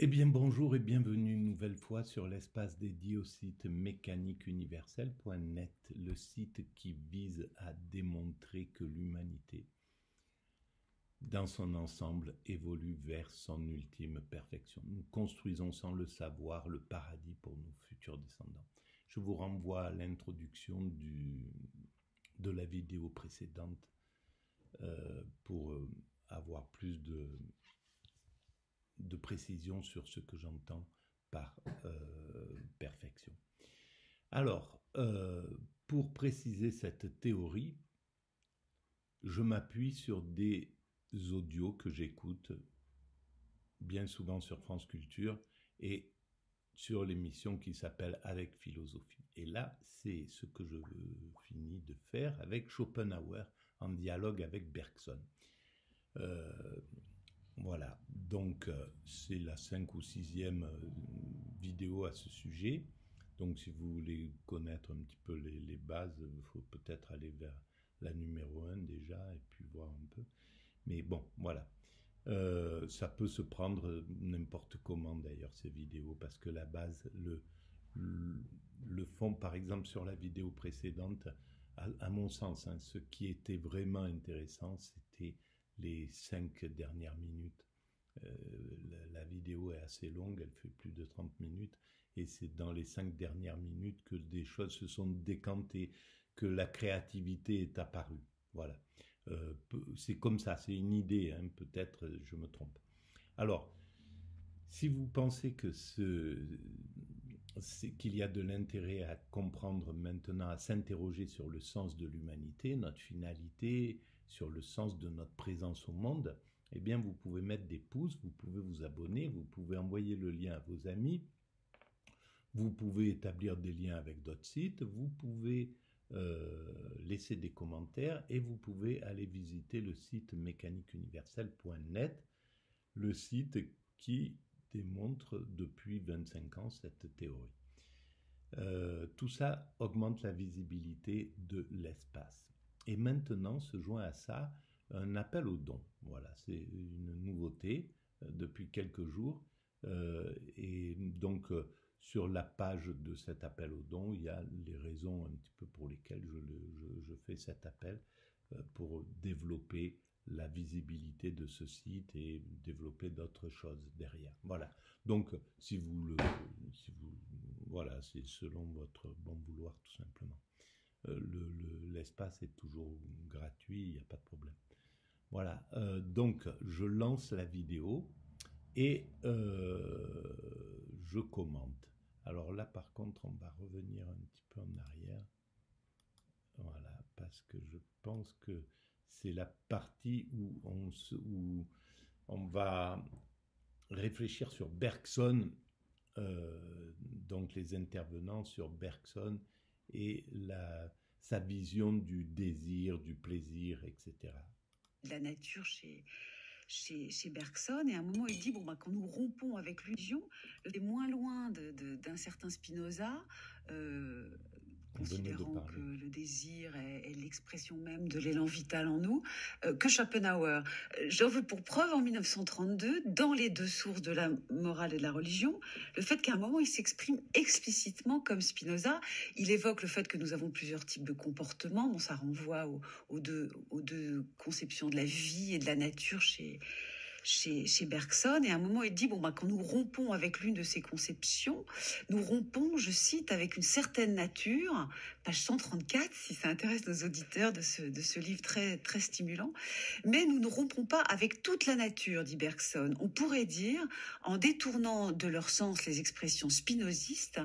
Eh bien bonjour et bienvenue une nouvelle fois sur l'espace dédié au site mécaniqueuniverselle.net, le site qui vise à démontrer que l'humanité, dans son ensemble, évolue vers son ultime perfection. Nous construisons sans le savoir le paradis pour nos futurs descendants. Je vous renvoie à l'introduction de la vidéo précédente pour avoir plus de précision sur ce que j'entends par perfection. Alors, pour préciser cette théorie, je m'appuie sur des audios que j'écoute bien souvent sur France Culture et sur l'émission qui s'appelle Avec Philosophie. Et là, c'est ce que je finis de faire avec Schopenhauer en dialogue avec Bergson. Voilà, donc c'est la 5e ou 6e vidéo à ce sujet. Donc si vous voulez connaître un petit peu les bases, il faut peut-être aller vers la numéro 1 déjà et puis voir un peu. Mais bon, voilà. Ça peut se prendre n'importe comment d'ailleurs ces vidéos, parce que la base, le fond, par exemple sur la vidéo précédente, à mon sens, hein, ce qui était vraiment intéressant, c'était les 5 dernières minutes. La vidéo est assez longue, elle fait plus de 30 minutes, et c'est dans les 5 dernières minutes que des choses se sont décantées, que la créativité est apparue. Voilà. C'est comme ça, c'est une idée, hein, peut-être je me trompe. Alors, si vous pensez que qu'il y a de l'intérêt à comprendre maintenant, à s'interroger sur le sens de l'humanité, notre finalité, sur le sens de notre présence au monde, eh bien vous pouvez mettre des pouces, vous pouvez vous abonner, vous pouvez envoyer le lien à vos amis, vous pouvez établir des liens avec d'autres sites, vous pouvez laisser des commentaires et vous pouvez aller visiter le site mécaniqueuniverselle.net, le site qui démontre depuis 25 ans cette théorie. Tout ça augmente la visibilité de l'espace. Et maintenant se joint à ça un appel aux dons. Voilà, c'est une nouveauté depuis quelques jours. Et donc, sur la page de cet appel aux dons, il y a les raisons un petit peu pour lesquelles je fais cet appel pour développer la visibilité de ce site et développer d'autres choses derrière. Voilà. Donc, voilà, c'est selon votre bon vouloir tout simplement. L'espace est toujours gratuit, il n'y a pas de problème. Voilà. Donc, je lance la vidéo et je commente. Alors là, par contre, on va revenir un petit peu en arrière. Voilà, parce que je pense que c'est la partie où on va réfléchir sur Bergson, donc les intervenants sur Bergson et sa vision du désir, du plaisir, etc. La nature chez Bergson, et à un moment il dit quand nous rompons avec l'illusion, c'est moins loin d'un certain Spinoza, considérant que le désir est l'expression même de l'élan vital en nous, que Schopenhauer. J'en veux pour preuve en 1932, dans les deux sources de la morale et de la religion, le fait qu'à un moment il s'exprime explicitement comme Spinoza. Il évoque le fait que nous avons plusieurs types de comportements. Ça renvoie aux deux conceptions de la vie et de la nature chez Bergson, et à un moment il dit quand nous rompons avec l'une de ces conceptions, nous rompons, je cite, avec une certaine nature, page 134 si ça intéresse nos auditeurs de ce livre très très stimulant, mais nous ne rompons pas avec toute la nature, dit Bergson. On pourrait dire, en détournant de leur sens les expressions spinozistes,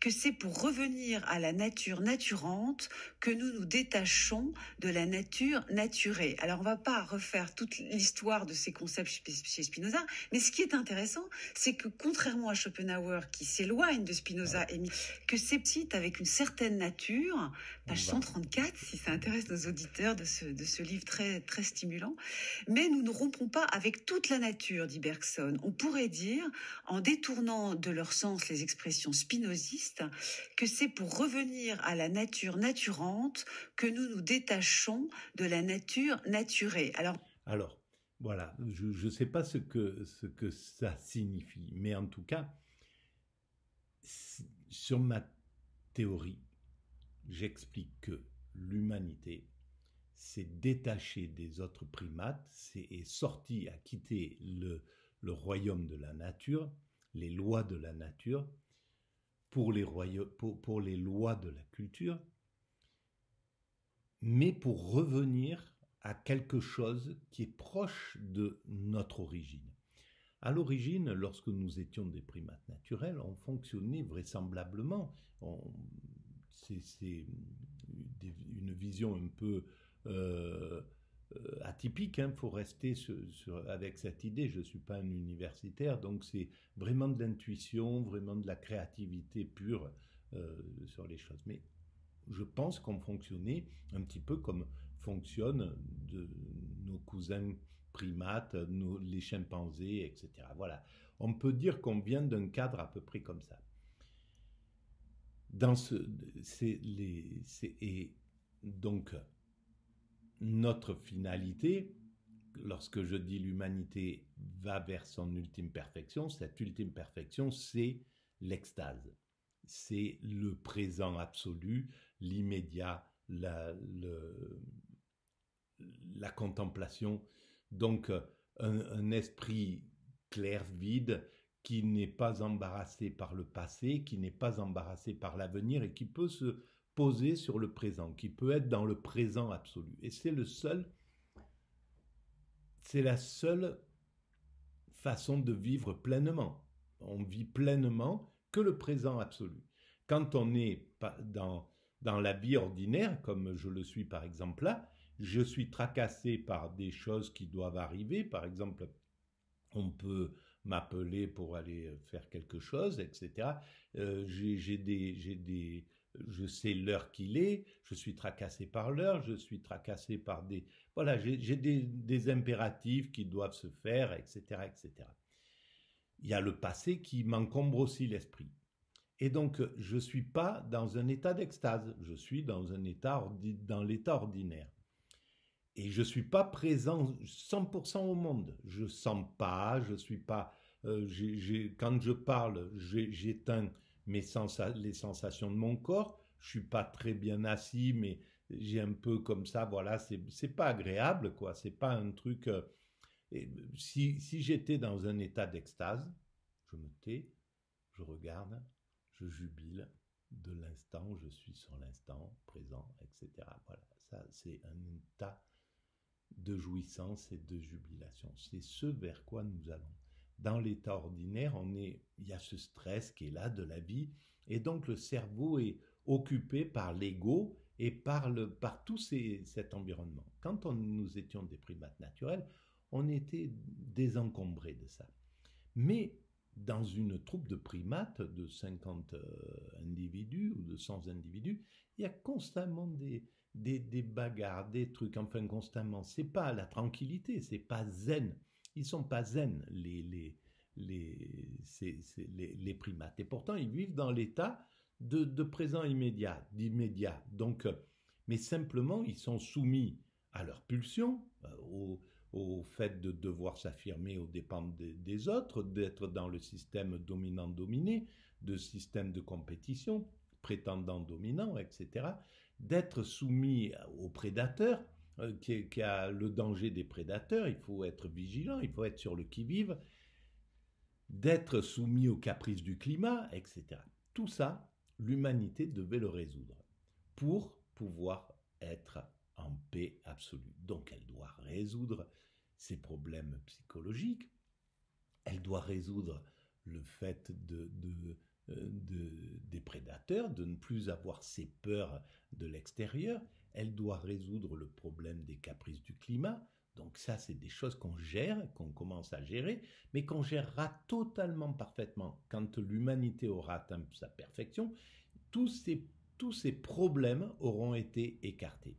que c'est pour revenir à la nature naturante que nous nous détachons de la nature naturée. Alors on va pas refaire toute l'histoire de ces concepts chez Spinoza, mais ce qui est intéressant, c'est que contrairement à Schopenhauer qui s'éloigne de Spinoza, et que c'est petite avec une certaine nature, page 134 si ça intéresse nos auditeurs de ce livre très très stimulant, mais nous ne rompons pas avec toute la nature, dit Bergson. On pourrait dire, en détournant de leur sens les expressions spinozistes, que c'est pour revenir à la nature naturante que nous nous détachons de la nature naturée. Alors Voilà, je ne sais pas ce que ça signifie, mais en tout cas, sur ma théorie, j'explique que l'humanité s'est détachée des autres primates, est sortie, a quitté le royaume de la nature, les lois de la nature, pour les lois de la culture, mais pour revenir à quelque chose qui est proche de notre origine. À l'origine, lorsque nous étions des primates naturels, on fonctionnait vraisemblablement. C'est une vision un peu euh, atypique. Il faut rester avec cette idée. Je ne suis pas un universitaire, donc c'est vraiment de l'intuition, vraiment de la créativité pure sur les choses. Mais je pense qu'on fonctionnait un petit peu comme fonctionnent nos cousins primates, les chimpanzés, etc. Voilà. On peut dire qu'on vient d'un cadre à peu près comme ça. Dans et donc, notre finalité, lorsque je dis l'humanité va vers son ultime perfection, cette ultime perfection, c'est l'extase. C'est le présent absolu, l'immédiat, la contemplation. Donc, un esprit clair, vide, qui n'est pas embarrassé par le passé, qui n'est pas embarrassé par l'avenir et qui peut se poser sur le présent, qui peut être dans le présent absolu. Et c'est la seule façon de vivre pleinement. On vit pleinement que le présent absolu. Quand on est dans la vie ordinaire, comme je le suis par exemple là, je suis tracassé par des choses qui doivent arriver. Par exemple, on peut m'appeler pour aller faire quelque chose, etc. Je sais l'heure qu'il est, je suis tracassé par l'heure, je suis tracassé par des... Voilà, j'ai des impératifs qui doivent se faire, etc., etc. Il y a le passé qui m'encombre aussi l'esprit. Et donc, je ne suis pas dans un état d'extase, je suis dans l'état ordinaire. Et je ne suis pas présent 100% au monde. Je ne sens pas, je ne suis pas... quand je parle, j'éteins les sensations de mon corps. Je ne suis pas très bien assis, mais j'ai un peu comme ça, voilà, c'est pas agréable, quoi. C'est pas un truc... si j'étais dans un état d'extase, je me tais, je regarde, je jubile de l'instant, je suis sur l'instant présent, etc. Voilà, ça c'est un état de jouissance et de jubilation. C'est ce vers quoi nous allons. Dans l'état ordinaire, il y a ce stress qui est là de la vie, et donc le cerveau est occupé par l'ego et par tout cet environnement. Quand nous étions des primates naturels, on était désencombrés de ça. Mais dans une troupe de primates de 50 individus ou de 100 individus, il y a constamment des bagarres, des trucs, enfin constamment. C'est pas la tranquillité, c'est pas zen. Ils sont pas zen, les primates. Et pourtant, ils vivent dans l'état de présent immédiat, d'immédiat. Donc, mais simplement, ils sont soumis à leur pulsion, au fait de devoir s'affirmer aux dépens des autres, d'être dans le système dominant-dominé, de système de compétition, prétendant-dominant, etc., d'être soumis aux prédateurs, qui a le danger des prédateurs, il faut être vigilant, il faut être sur le qui-vive, d'être soumis aux caprices du climat, etc. Tout ça, l'humanité devait le résoudre pour pouvoir être en paix absolue. Donc elle doit résoudre ses problèmes psychologiques, elle doit résoudre le fait des prédateurs, de ne plus avoir ces peurs de l'extérieur, elle doit résoudre le problème des caprices du climat. Donc ça, c'est des choses qu'on gère, qu'on commence à gérer, mais qu'on gérera totalement parfaitement quand l'humanité aura atteint sa perfection. Tous ces problèmes auront été écartés.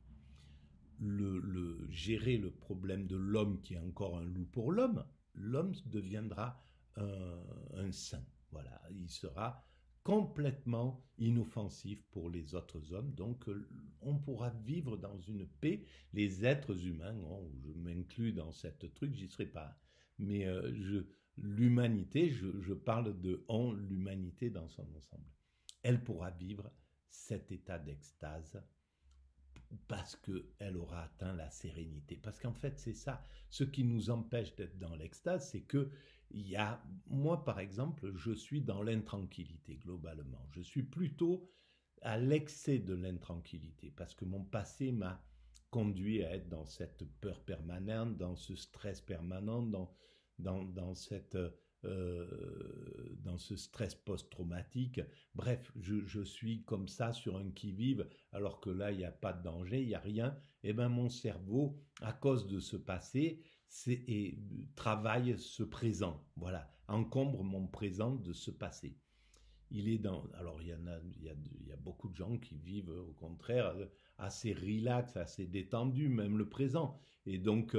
Gérer le problème de l'homme qui est encore un loup pour l'homme deviendra un saint. Voilà, il sera complètement inoffensif pour les autres hommes. Donc, on pourra vivre dans une paix, les êtres humains, je m'inclus dans cette truc, j'y serai pas, mais l'humanité, je parle de l'humanité dans son ensemble. Elle pourra vivre cet état d'extase parce qu'elle aura atteint la sérénité. Parce qu'en fait, c'est ça. Ce qui nous empêche d'être dans l'extase, c'est que moi, par exemple, je suis dans l'intranquillité globalement. Je suis plutôt à l'excès de l'intranquillité parce que mon passé m'a conduit à être dans cette peur permanente, dans ce stress permanent, dans ce stress post-traumatique. Bref, je suis comme ça sur un qui-vive, alors que là, il n'y a pas de danger, il n'y a rien. Eh bien, mon cerveau, à cause de ce passé, travaille ce présent. Voilà, encombre mon présent de ce passé. Alors, il y a beaucoup de gens qui vivent, au contraire, assez relax, assez détendus, même le présent. Et donc,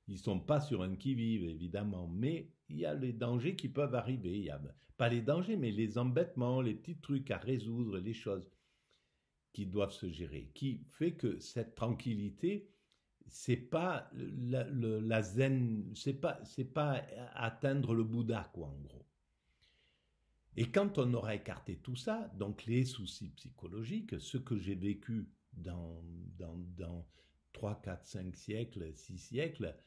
ils ne sont pas sur un qui-vive, évidemment. Mais il y a les dangers qui peuvent arriver. Il y a pas les dangers, mais les embêtements, les petits trucs à résoudre, les choses qui doivent se gérer. Qui fait que cette tranquillité, c'est pas la zen, c'est pas atteindre le Bouddha, quoi, en gros. Et quand on aura écarté tout ça, donc les soucis psychologiques, ce que j'ai vécu dans 3, 4, 5 siècles, 6 siècles,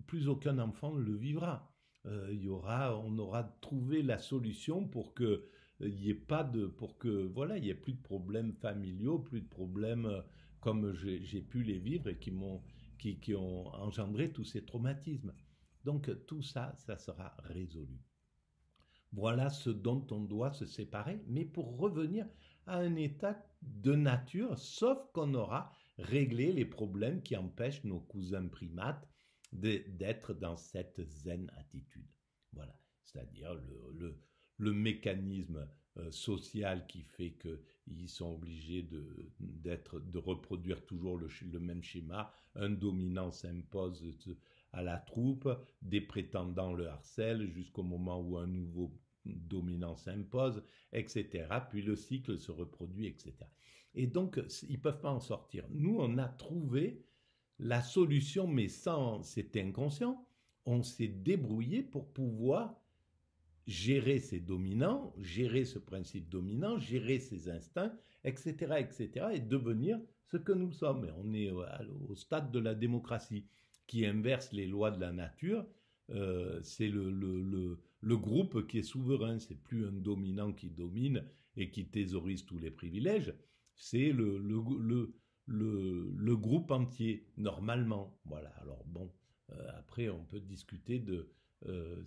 plus aucun enfant ne le vivra. On aura trouvé la solution pour que il n'y ait pas il y ait plus de problèmes familiaux, plus de problèmes comme j'ai pu les vivre et qui ont engendré tous ces traumatismes. Donc tout ça, ça sera résolu. Voilà ce dont on doit se séparer, mais pour revenir à un état de nature, sauf qu'on aura réglé les problèmes qui empêchent nos cousins primates d'être dans cette zen attitude. Voilà, c'est-à-dire le mécanisme social qui fait qu'ils sont obligés de reproduire toujours le même schéma. Un dominant s'impose à la troupe, des prétendants le harcèlent jusqu'au moment où un nouveau dominant s'impose, etc. Puis le cycle se reproduit, etc. Et donc, ils ne peuvent pas en sortir. Nous, on a trouvé la solution, mais c'était inconscient. On s'est débrouillé pour pouvoir gérer ces dominants, gérer ce principe dominant, gérer ces instincts, etc., etc., et devenir ce que nous sommes. Et on est au stade de la démocratie qui inverse les lois de la nature. C'est le groupe qui est souverain. C'est plus un dominant qui domine et qui thésaurise tous les privilèges. C'est le groupe entier, normalement. Voilà. Alors bon, après, on peut discuter de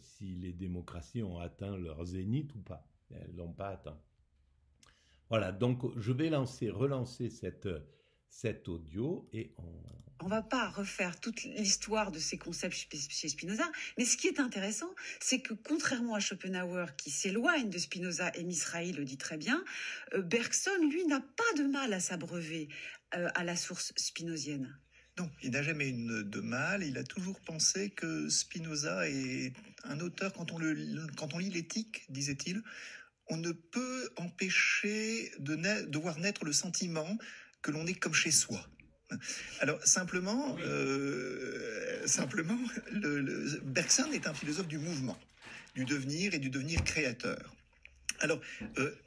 si les démocraties ont atteint leur zénith ou pas. Elles ne l'ont pas atteint. Voilà, donc je vais relancer cet audio et on va pas refaire toute l'histoire de ces concepts chez Spinoza, mais ce qui est intéressant, c'est que contrairement à Schopenhauer qui s'éloigne de Spinoza, et Misrahi le dit très bien, Bergson, lui, n'a pas de mal à s'abreuver à la source spinozienne. Non, il n'a jamais eu de mal. Il a toujours pensé que Spinoza est un auteur, quand on lit l'éthique, disait-il, on ne peut empêcher de voir naître le sentiment que l'on est comme chez soi. Alors simplement, Bergson est un philosophe du mouvement, du devenir et du devenir créateur. Alors,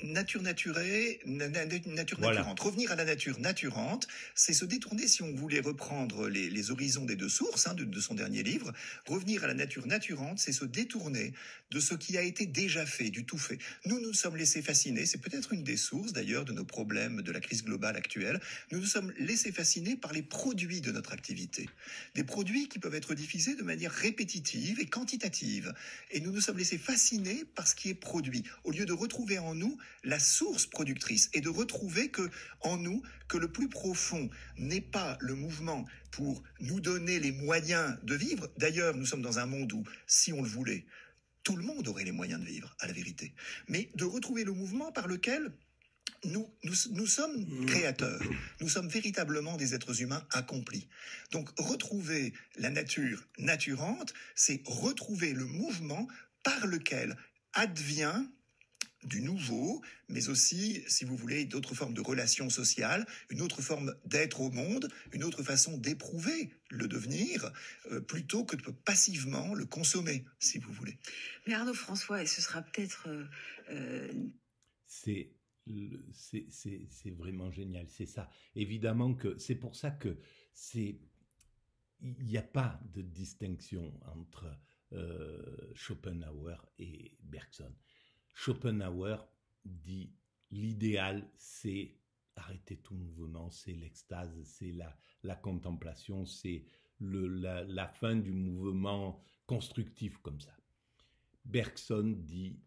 nature naturée, nature voilà. naturante. Revenir à la nature naturante, c'est se détourner, si on voulait reprendre les horizons des deux sources de son dernier livre, revenir à la nature naturante, c'est se détourner de ce qui a été déjà fait, du tout fait. Nous nous sommes laissés fasciner, c'est peut-être une des sources d'ailleurs de nos problèmes de la crise globale actuelle, nous nous sommes laissés fasciner par les produits de notre activité. Des produits qui peuvent être diffusés de manière répétitive et quantitative. Et nous nous sommes laissés fasciner par ce qui est produit, au lieu de retrouver en nous la source productrice et de retrouver en nous que le plus profond n'est pas le mouvement pour nous donner les moyens de vivre. D'ailleurs, nous sommes dans un monde où, si on le voulait, tout le monde aurait les moyens de vivre, à la vérité. Mais de retrouver le mouvement par lequel nous sommes créateurs, nous sommes véritablement des êtres humains accomplis. Donc retrouver la nature naturante, c'est retrouver le mouvement par lequel advient du nouveau, mais aussi, si vous voulez, d'autres formes de relations sociales, une autre forme d'être au monde, une autre façon d'éprouver le devenir, plutôt que de passivement le consommer, si vous voulez. Mais Arnaud François, et ce sera peut-être... C'est vraiment génial, c'est ça. Évidemment que c'est pour ça que il n'y a pas de distinction entre Schopenhauer et Bergson. Schopenhauer dit l'idéal, c'est arrêter tout mouvement, c'est l'extase, c'est la contemplation, c'est la fin du mouvement constructif comme ça. Bergson dit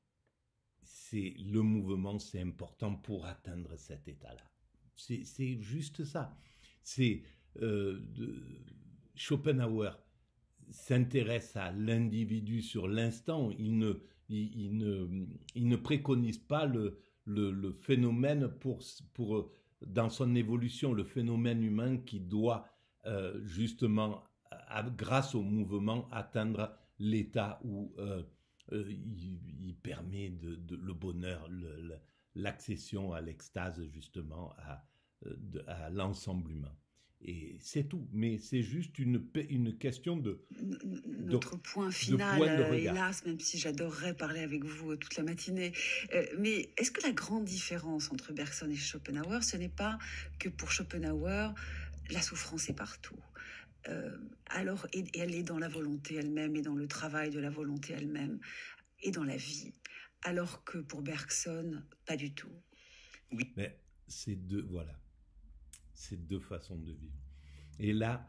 c'est le mouvement, c'est important pour atteindre cet état-là. C'est juste ça. Schopenhauer s'intéresse à l'individu sur l'instant. Il ne préconise pas le phénomène pour dans son évolution, le phénomène humain qui doit justement, grâce au mouvement, atteindre l'état où il permet le bonheur, l'accession à l'extase justement à l'ensemble humain. Et c'est tout, mais c'est juste une question notre point final, hélas, même si j'adorerais parler avec vous toute la matinée. Mais est-ce que la grande différence entre Bergson et Schopenhauer, ce n'est pas que pour Schopenhauer, la souffrance est partout? Alors, et elle est dans la volonté elle-même, et dans le travail de la volonté elle-même, et dans la vie. Alors que pour Bergson, pas du tout. Oui, mais c'est deux façons de vivre. Et là,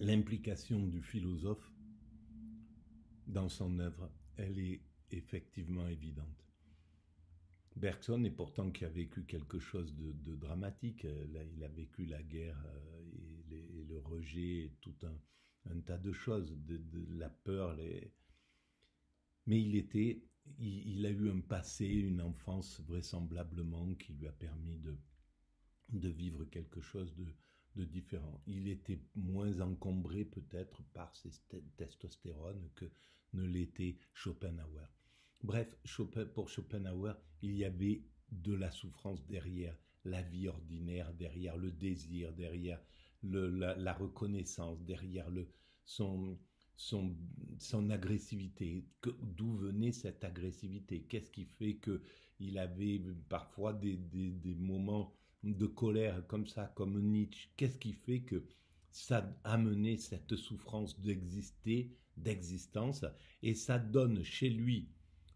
l'implication du philosophe dans son œuvre, elle est effectivement évidente. Bergson, et pourtant qui a vécu quelque chose de dramatique, là, il a vécu la guerre et le rejet, tout un tas de choses, de la peur. Mais il a eu un passé, une enfance vraisemblablement qui lui a permis de vivre quelque chose de différent. Il était moins encombré peut-être par ses testostérone que ne l'était Schopenhauer. Bref, pour Schopenhauer, il y avait de la souffrance derrière la vie ordinaire, derrière le désir, derrière la reconnaissance, derrière son agressivité. D'où venait cette agressivité? Qu'est-ce qui fait qu'il avait parfois des moments de colère comme ça, comme Nietzsche? Qu'est-ce qui fait que ça a amené cette souffrance d'existence, et ça donne chez lui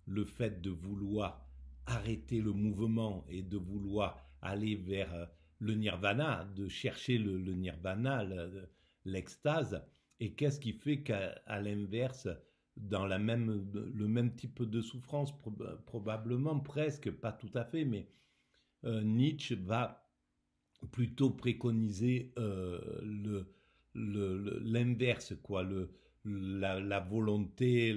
le fait de vouloir arrêter le mouvement et de vouloir aller vers le nirvana, de chercher le nirvana, l'extase. Et qu'est-ce qui fait qu'à l'inverse, dans le même type de souffrance, probablement, presque, pas tout à fait, mais Nietzsche va plutôt préconiser l'inverse, quoi, la volonté,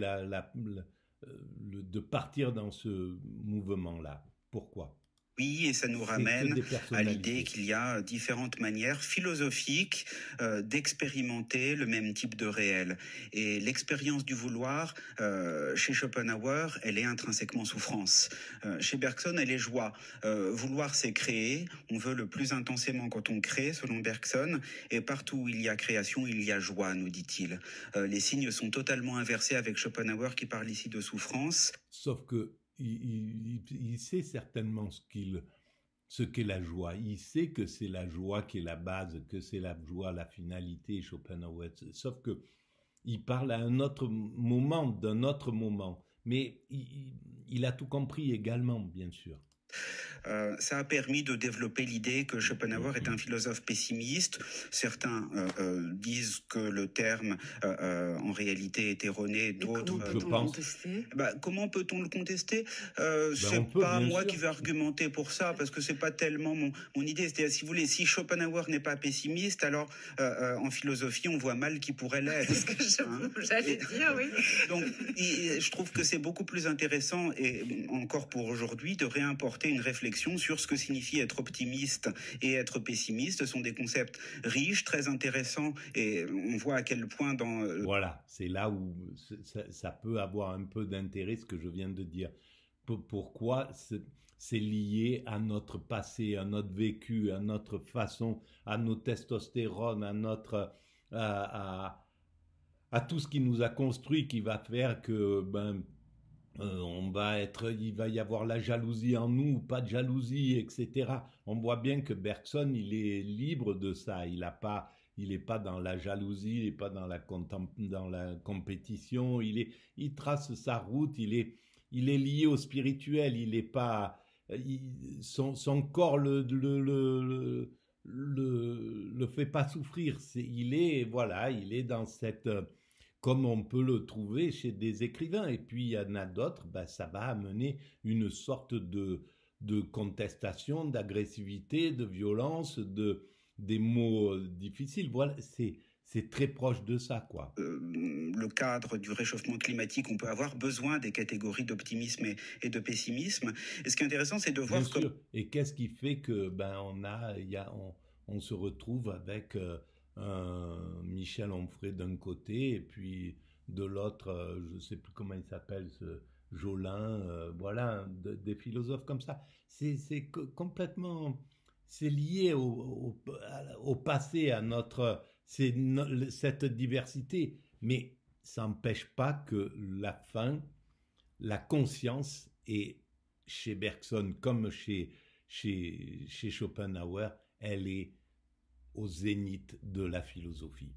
de partir dans ce mouvement-là. Pourquoi ? Oui, et ça nous ramène à l'idée qu'il y a différentes manières philosophiques d'expérimenter le même type de réel. Et l'expérience du vouloir, chez Schopenhauer, elle est intrinsèquement souffrance. Chez Bergson, elle est joie. Vouloir, c'est créer. On veut le plus intensément quand on crée, selon Bergson. Et partout où il y a création, il y a joie, nous dit-il. Les signes sont totalement inversés avec Schopenhauer qui parle ici de souffrance. Sauf que il sait certainement ce qu'est la joie. Il sait que c'est la joie qui est la base, que c'est la joie, la finalité, Schopenhauer. Sauf que il parle à un autre moment, d'un autre moment. Mais il a tout compris également, bien sûr. Ça a permis de développer l'idée que Schopenhauer est un philosophe pessimiste. Certains disent que le terme en réalité est erroné. D'autres, comment peut-on le contester? C'est pas moi qui vais argumenter pour ça, parce que c'est pas tellement mon idée. C'est-à-dire, si vous voulez, si Schopenhauer n'est pas pessimiste, alors en philosophie, on voit mal qui pourrait l'être. C'est ce que j'allais dire, oui. Donc, je trouve que c'est beaucoup plus intéressant, et encore pour aujourd'hui, de réimporter une réflexion sur ce que signifie être optimiste et être pessimiste. Ce sont des concepts riches, très intéressants, et on voit à quel point Voilà, c'est là où ça peut avoir un peu d'intérêt, ce que je viens de dire. pourquoi c'est lié à notre passé, à notre vécu, à notre façon, à nos testostérones, à tout ce qui nous a construit, qui va faire que il va y avoir la jalousie en nous, pas de jalousie, etc. On voit bien que Bergson, il est libre de ça. Il est pas dans la jalousie, il est pas dans la compétition. Il trace sa route. Il est lié au spirituel. Il est pas, son corps le fait pas souffrir. Il est dans cette, comme on peut le trouver chez des écrivains. Et puis il y en a d'autres, ça va amener une sorte de contestation, d'agressivité, de violence, des mots difficiles. Voilà, c'est très proche de ça, quoi. Le cadre du réchauffement climatique, on peut avoir besoin des catégories d'optimisme et de pessimisme. Et ce qui est intéressant, c'est de voir... Bien sûr. Et qu'est-ce qui fait que on se retrouve avec un Michel Onfray d'un côté et puis de l'autre, je ne sais plus comment il s'appelle, ce Jolin, voilà, des philosophes comme ça. C'est complètement... C'est lié au passé, à cette diversité, mais ça n'empêche pas que la conscience, est chez Bergson comme chez Schopenhauer, elle est au zénith de la philosophie.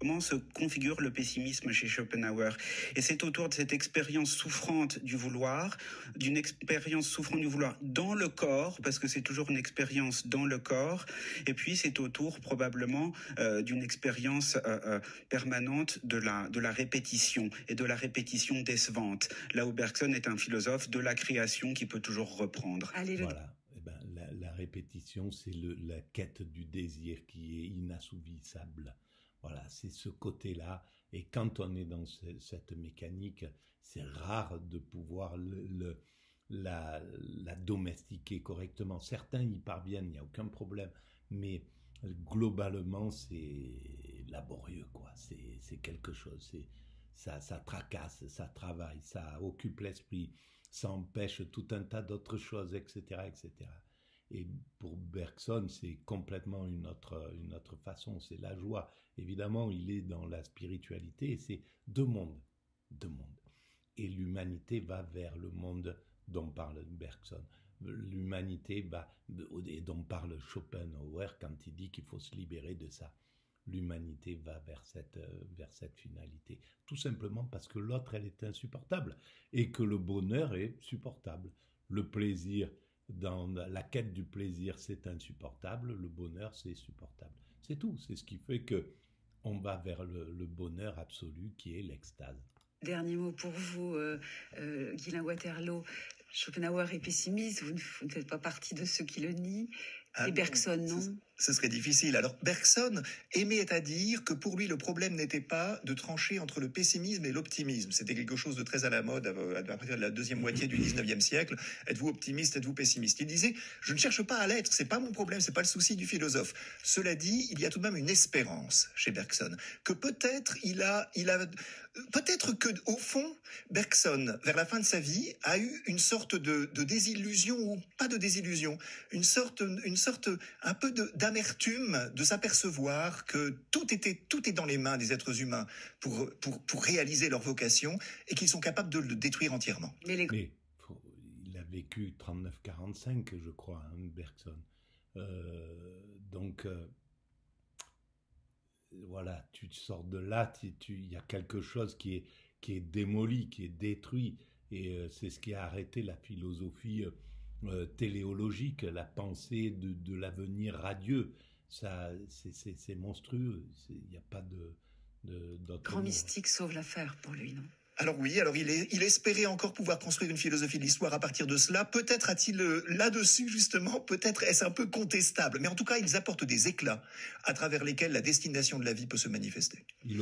Comment se configure le pessimisme chez Schopenhauer? Et c'est autour de cette expérience souffrante du vouloir, d'une expérience souffrante du vouloir dans le corps, parce que c'est toujours une expérience dans le corps, et puis c'est autour probablement d'une expérience permanente de la répétition, et de la répétition décevante, là où Bergson est un philosophe de la création qui peut toujours reprendre. Voilà. La répétition, c'est la quête du désir qui est inassouvissable. Voilà, c'est ce côté-là. Et quand on est dans cette mécanique, c'est rare de pouvoir la domestiquer correctement. Certains y parviennent, il n'y a aucun problème. Mais globalement, c'est laborieux, quoi. C'est quelque chose. Ça tracasse, ça travaille, ça occupe l'esprit, ça empêche tout un tas d'autres choses, etc., etc. Et pour Bergson, c'est complètement une autre façon, c'est la joie. Évidemment, il est dans la spiritualité, et c'est deux mondes. Et l'humanité va vers le monde dont parle Bergson. L'humanité va, et dont parle Schopenhauer quand il dit qu'il faut se libérer de ça. L'humanité va vers cette finalité. Tout simplement parce que l'autre, elle est insupportable. Et que le bonheur est supportable. Le plaisir, dans la quête du plaisir, c'est insupportable. Le bonheur, c'est supportable. C'est tout. C'est ce qui fait que on va vers le bonheur absolu qui est l'extase. Dernier mot pour vous, Guylain Waterloo. Schopenhauer est pessimiste, vous ne faites pas partie de ceux qui le nient. Et Bergson, non? Ce serait difficile. Alors Bergson aimait à dire que pour lui le problème n'était pas de trancher entre le pessimisme et l'optimisme. C'était quelque chose de très à la mode à partir de la deuxième moitié du 19e siècle. Êtes-vous optimiste, êtes-vous pessimiste? Il disait, je ne cherche pas à l'être, c'est pas mon problème, c'est pas le souci du philosophe. Cela dit, il y a tout de même une espérance chez Bergson, que peut-être peut-être que au fond, Bergson, vers la fin de sa vie, a eu une sorte de désillusion, ou pas de désillusion, une sorte un peu d'amertume de s'apercevoir que tout est dans les mains des êtres humains pour réaliser leur vocation, et qu'ils sont capables de le détruire entièrement. Mais il a vécu 39-45, je crois, Bergson. Donc voilà, tu sors de là, il y a quelque chose qui est démoli, qui est détruit, et c'est ce qui a arrêté la philosophie téléologique, la pensée de l'avenir radieux. Ça, c'est monstrueux. Il n'y a pas d'autre grand mystique sauve l'affaire pour lui, non? Alors oui, il espérait encore pouvoir construire une philosophie de l'histoire à partir de cela. Peut-être a-t-il là-dessus, justement, peut-être est-ce un peu contestable. Mais en tout cas, ils apportent des éclats à travers lesquels la destination de la vie peut se manifester. Il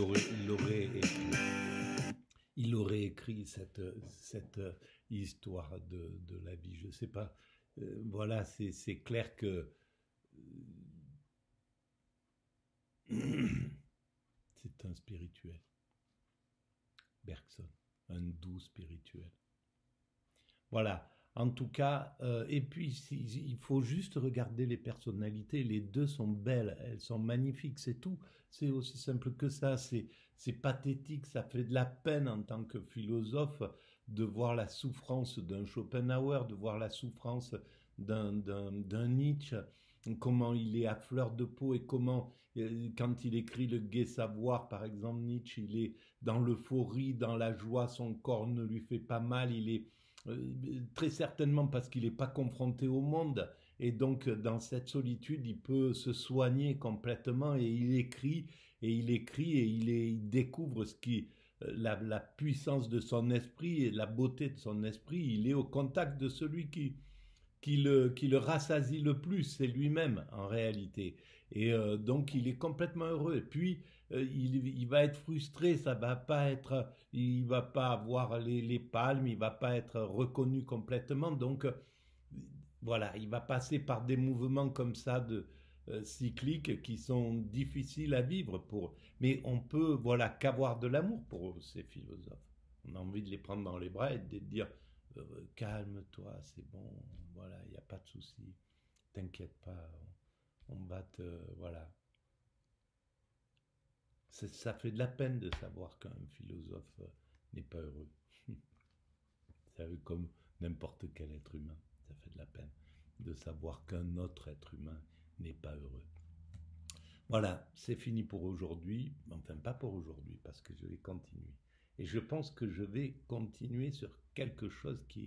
aurait écrit cette histoire de la vie. Je ne sais pas. Voilà, c'est clair que c'est un spirituel. Bergson, un doux spirituel. Voilà. En tout cas, et puis il faut juste regarder les personnalités. Les deux sont belles, elles sont magnifiques, c'est tout. C'est aussi simple que ça. C'est pathétique, ça fait de la peine en tant que philosophe de voir la souffrance d'un Schopenhauer, de voir la souffrance d'un Nietzsche, comment il est à fleur de peau et comment, quand il écrit le Gai Savoir, par exemple, Nietzsche, il est dans l'euphorie, dans la joie, son corps ne lui fait pas mal, il est très certainement parce qu'il n'est pas confronté au monde, et donc dans cette solitude, il peut se soigner complètement, et il écrit, il découvre ce qui... La puissance de son esprit et la beauté de son esprit, il est au contact de celui qui le rassasie le plus, c'est lui-même en réalité. Et donc il est complètement heureux. Et puis il va être frustré, ça va pas être, il va pas avoir les palmes, il va pas être reconnu complètement. Donc voilà, il va passer par des mouvements comme ça de cycliques qui sont difficiles à vivre pour. Mais on peut voilà qu'avoir de l'amour pour ces philosophes. On a envie de les prendre dans les bras et de dire calme-toi, c'est bon, voilà, il n'y a pas de souci, t'inquiète pas, on va te... Voilà. Ça fait de la peine de savoir qu'un philosophe n'est pas heureux. C'est comme n'importe quel être humain, ça fait de la peine de savoir qu'un autre être humain n'est pas heureux. Voilà, c'est fini pour aujourd'hui, enfin pas pour aujourd'hui, parce que je vais continuer. Et je pense que je vais continuer sur quelque chose qui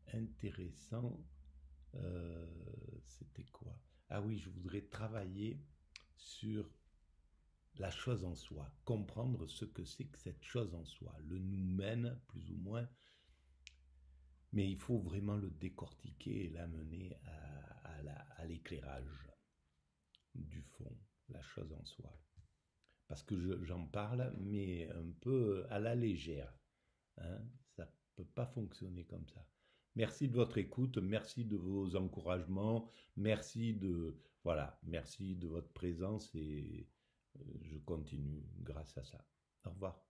est intéressant. C'était quoi? Ah oui, je voudrais travailler sur la chose en soi, comprendre ce que c'est que cette chose en soi, le nous-mène plus ou moins, mais il faut vraiment le décortiquer et l'amener à l'éclairage du fond, la chose en soi. Parce que j'en parle, mais un peu à la légère. Hein, ça ne peut pas fonctionner comme ça. Merci de votre écoute, merci de vos encouragements, merci de votre présence et je continue grâce à ça. Au revoir.